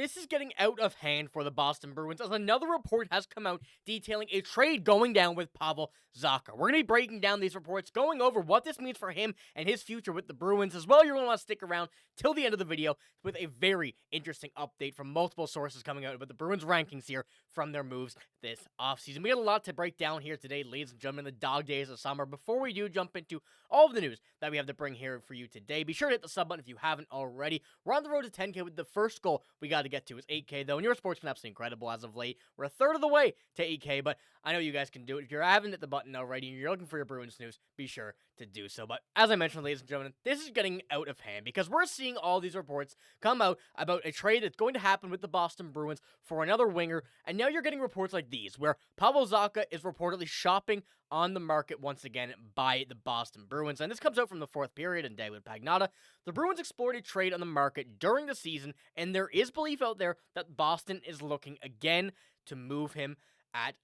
this is getting out of hand for the Boston Bruins as another report has come out detailing a trade going down with Pavel Zacha. We're going to be breaking down these reports, going over what this means for him and his future with the Bruins as well. You're going to want to stick around till the end of the video with a very interesting update from multiple sources coming out about the Bruins rankings here from their moves this offseason. We got a lot to break down here today, ladies and gentlemen, the dog days of summer. Before we do jump into all of the news that we have to bring here for you today, be sure to hit the sub button if you haven't already. We're on the road to 10K with the first goal we got to get to is 8K, though, and your sport's been absolutely incredible as of late. We're a third of the way to 8K, but I know you guys can do it. If you haven't hit the button already and you're looking for your Bruins news, be sure to do so. But as I mentioned, ladies and gentlemen, this is getting out of hand because we're seeing all these reports come out about a trade that's going to happen with the Boston Bruins for another winger, and now you're getting reports like these, where Pavel Zacha is reportedly shopping on the market once again by the Boston Bruins. And this comes out from the fourth period and David Pastrnak. The Bruins explored a trade on the market during the season, and there is belief out there that Boston is looking again to move him at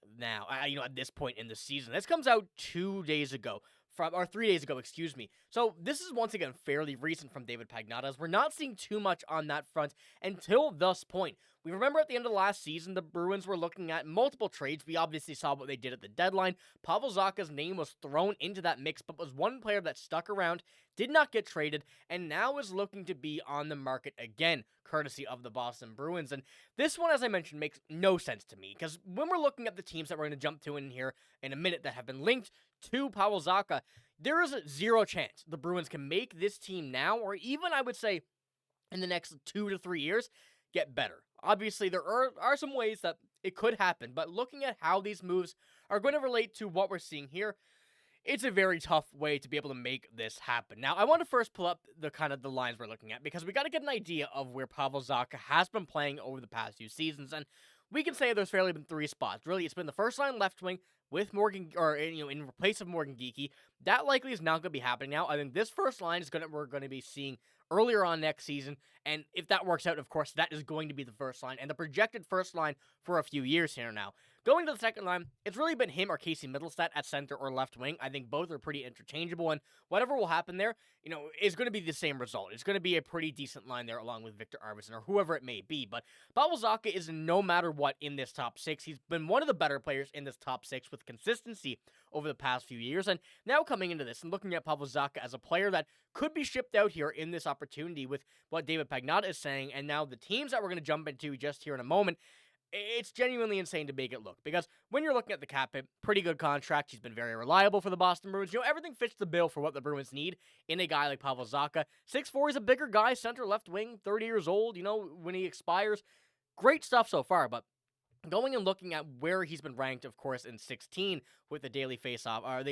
this point in the season. This comes out 2 days ago. 3 days ago, excuse me. So this is once again fairly recent from David Pastrnak, as we're not seeing too much on that front until this point. We remember at the end of the last season, the Bruins were looking at multiple trades. We obviously saw what they did at the deadline. Pavel Zacha's name was thrown into that mix, but was one player that stuck around, did not get traded, and now is looking to be on the market again, courtesy of the Boston Bruins. And this one, as I mentioned, makes no sense to me, because when we're looking at the teams that we're going to jump to in here in a minute that have been linked to Pavel Zacha, there is a zero chance the Bruins can make this team now, or even, I would say, in the next 2 to 3 years, get better. Obviously, there are some ways that it could happen, but looking at how these moves are going to relate to what we're seeing here, it's a very tough way to be able to make this happen. Now, I want to first pull up the lines we're looking at, because we got to get an idea of where Pavel Zacha has been playing over the past few seasons, and we can say there's fairly been 3 spots. Really, it's been the first line left wing with Morgan, in place of Morgan Geekie. That likely is not going to be happening now. I think this first line is we're going to be seeing earlier on next season, and if that works out, of course, that is going to be the first line, and the projected first line for a few years here now. Going to the second line, it's really been him or Casey Mittelstadt at center or left wing. I think both are pretty interchangeable, and whatever will happen there, is going to be the same result. It's going to be a pretty decent line there along with Victor Arvidsson or whoever it may be, but Pavel Zacha is no matter what in this top 6. He's been one of the better players in this top 6 with consistency over the past few years, and now coming into this and looking at Pavel Zacha as a player that could be shipped out here in this opportunity with what David Pastrnak is saying, and now the teams that we're going to jump into just here in a moment, it's genuinely insane to make it look, because when you're looking at the cap hit, pretty good contract. He's been very reliable for the Boston Bruins. Everything fits the bill for what the Bruins need in a guy like Pavel Zacha. 6'4", he's a bigger guy, center, left wing, 30 years old, when he expires. Great stuff so far, but going and looking at where he's been ranked, of course, in 16 with the daily faceoff, or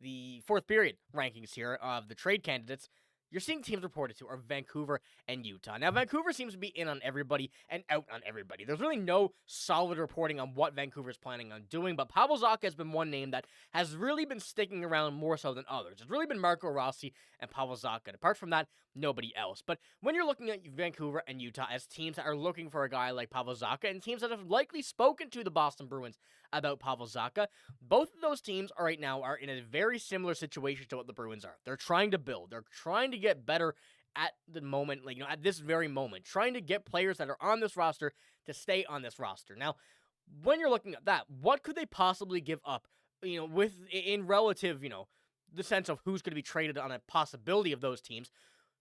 the fourth period rankings here of the trade candidates, you're seeing teams reported to are Vancouver and Utah. Now, Vancouver seems to be in on everybody and out on everybody. There's really no solid reporting on what Vancouver's planning on doing, but Pavel Zacha has been one name that has really been sticking around more so than others. It's really been Marco Rossi and Pavel Zacha. And apart from that, nobody else. But when you're looking at Vancouver and Utah as teams that are looking for a guy like Pavel Zacha, and teams that have likely spoken to the Boston Bruins about Pavel Zacha, both of those teams right now are in a very similar situation to what the Bruins are. They're trying to build. They're trying to get better at the moment, at this very moment, trying to get players that are on this roster to stay on this roster. Now, when you're looking at that, what could they possibly give up, in relative, the sense of who's going to be traded on a possibility of those teams?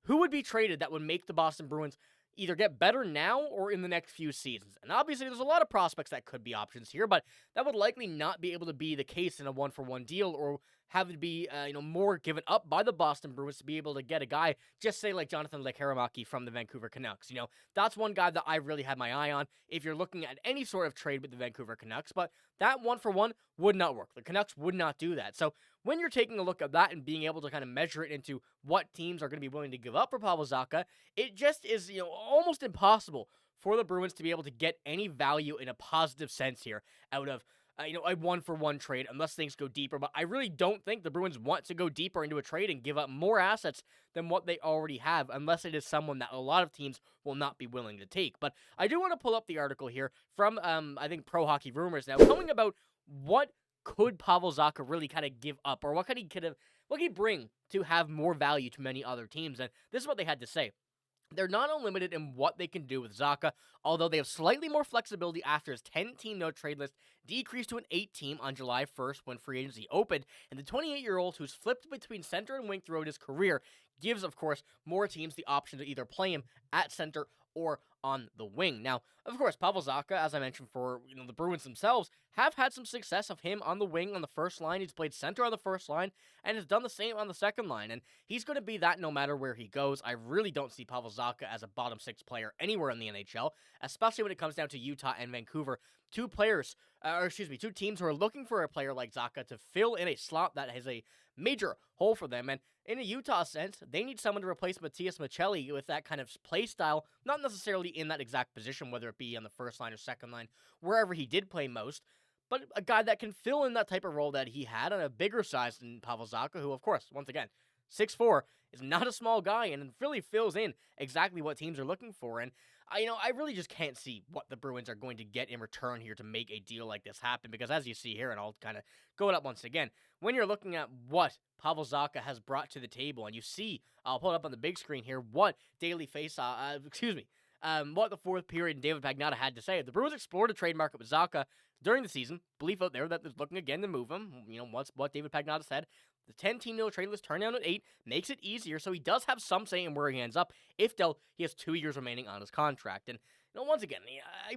Who would be traded that would make the Boston Bruins either get better now or in the next few seasons? And obviously, there's a lot of prospects that could be options here, but that would likely not be able to be the case in a one-for-one deal, or have it be, more given up by the Boston Bruins to be able to get a guy, just say like Jonathan Lekkerimäki from the Vancouver Canucks. That's one guy that I really had my eye on if you're looking at any sort of trade with the Vancouver Canucks, but that one-for-one would not work. The Canucks would not do that. So when you're taking a look at that and being able to kind of measure it into what teams are going to be willing to give up for Pavel Zacha, it just is, almost impossible for the Bruins to be able to get any value in a positive sense here out of a one-for-one trade unless things go deeper. But I really don't think the Bruins want to go deeper into a trade and give up more assets than what they already have, unless it is someone that a lot of teams will not be willing to take. But I do want to pull up the article here from, I think, Pro Hockey Rumors now, telling about what could Pavel Zacha really kind of give up, or what could he bring to have more value to many other teams. And this is what they had to say. They're not unlimited in what they can do with Zacha, although they have slightly more flexibility after his 10-team no-trade list decreased to an 8-team on July 1st when free agency opened, and the 28-year-old, who's flipped between center and wing throughout his career, gives, of course, more teams the option to either play him at center or on the wing. Now, of course, Pavel Zacha, as I mentioned for the Bruins themselves, have had some success of him on the wing on the first line. He's played center on the first line and has done the same on the second line, and he's going to be that no matter where he goes. I really don't see Pavel Zacha as a bottom six player anywhere in the NHL, especially when it comes down to Utah and Vancouver. Two teams who are looking for a player like Zacha to fill in a slot that has a major hole for them. And in a Utah sense, they need someone to replace Matias Maccelli with that kind of play style, not necessarily in that exact position, whether it be on the first line or second line, wherever he did play most, but a guy that can fill in that type of role that he had on a bigger size than Pavel Zacha, who, of course, once again, 6'4", is not a small guy and really fills in exactly what teams are looking for. And I really just can't see what the Bruins are going to get in return here to make a deal like this happen, because as you see here, and I'll kind of go it up once again, when you're looking at what Pavel Zacha has brought to the table, and you see, I'll pull it up on the big screen here, what what the fourth period and David Pastrnak had to say. The Bruins explored a trade market with Zacha during the season. Belief out there that they're looking again to move him. What's what David Pastrnak said. The 10-team no trade list turned down at 8 makes it easier, so he does have some say in where he ends up. If Del, he has 2 years remaining on his contract. And once again,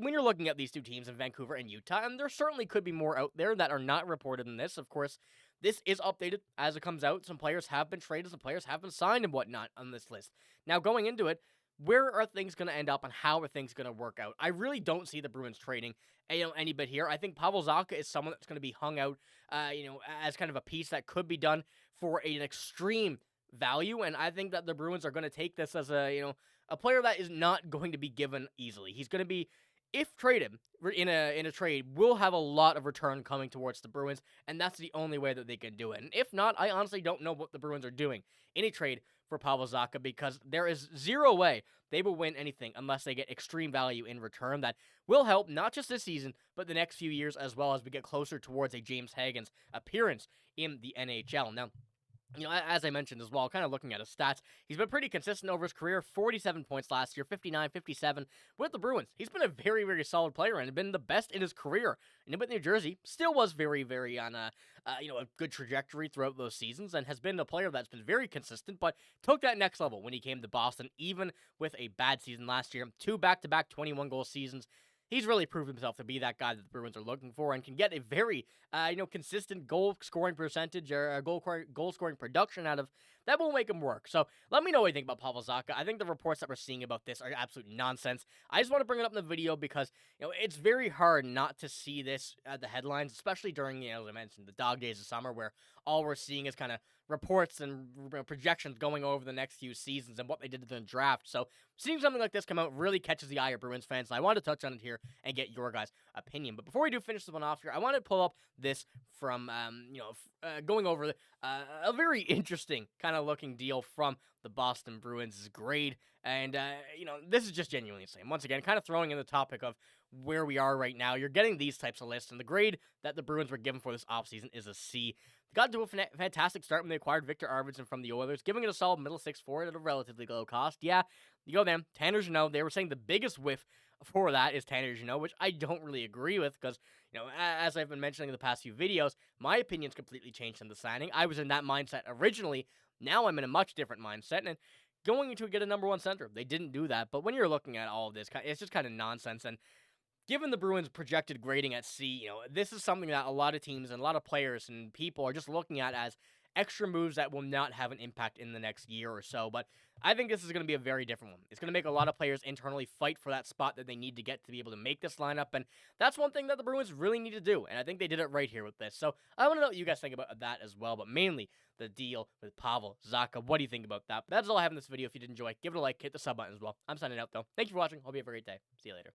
when you're looking at these two teams in Vancouver and Utah, and there certainly could be more out there that are not reported in this. Of course, this is updated as it comes out. Some players have been traded, some players have been signed and whatnot on this list. Now, going into it, where are things going to end up and how are things going to work out? I really don't see the Bruins trading any bit here. I think Pavel Zacha is someone that's going to be hung out, as kind of a piece that could be done for an extreme value, and I think that the Bruins are going to take this as a player that is not going to be given easily. He's going to be, if traded in a trade, will have a lot of return coming towards the Bruins, and that's the only way that they can do it. And if not, I honestly don't know what the Bruins are doing in a trade for Pavel Zacha, because there is zero way they will win anything unless they get extreme value in return that will help not just this season, but the next few years as well as we get closer towards a James Hagen's appearance in the NHL. Now, as I mentioned as well, kind of looking at his stats, he's been pretty consistent over his career. 47 points last year, 59, 57 with the Bruins. He's been a very, very solid player and been the best in his career. And with New Jersey, still was very, very on a good trajectory throughout those seasons, and has been a player that's been very consistent, but took that next level when he came to Boston, even with a bad season last year. 2 back-to-back 21-goal seasons. He's really proved himself to be that guy that the Bruins are looking for, and can get a very, consistent goal-scoring percentage or goal-scoring production out of. That will make him work. So let me know what you think about Pavel Zacha. I think the reports that we're seeing about this are absolute nonsense. I just want to bring it up in the video because, it's very hard not to see this at the headlines, especially during, as I mentioned, the dog days of summer, where all we're seeing is kind of reports and projections going over the next few seasons and what they did to the draft. So seeing something like this come out really catches the eye of Bruins fans, and I wanted to touch on it here and get your guys' opinion. But before we do finish this one off here, I want to pull up this from, going over a very interesting kind of looking deal from the Boston Bruins' grade. And, this is just genuinely insane. Once again, kind of throwing in the topic of where we are right now. You're getting these types of lists, and the grade that the Bruins were given for this offseason is a C. They got to a fantastic start when they acquired Victor Arvidsson from the Oilers, giving it a solid middle six forward at a relatively low cost. Yeah, you go them. Tanner Jeannot, they were saying the biggest whiff for that is Tanner Jeannot, which I don't really agree with because, as I've been mentioning in the past few videos, my opinion's completely changed on the signing. I was in that mindset originally. Now I'm in a much different mindset, and going to get a number one center. They didn't do that, but when you're looking at all of this, it's just kind of nonsense. And given the Bruins' projected grading at C, this is something that a lot of teams and a lot of players and people are just looking at as extra moves that will not have an impact in the next year or so. But I think this is going to be a very different one. It's going to make a lot of players internally fight for that spot that they need to get to be able to make this lineup. And that's one thing that the Bruins really need to do. And I think they did it right here with this. So I want to know what you guys think about that as well. But mainly the deal with Pavel Zacha. What do you think about that? But that's all I have in this video. If you did enjoy, give it a like, hit the sub button as well. I'm signing out though. Thank you for watching. Hope you have a great day. See you later.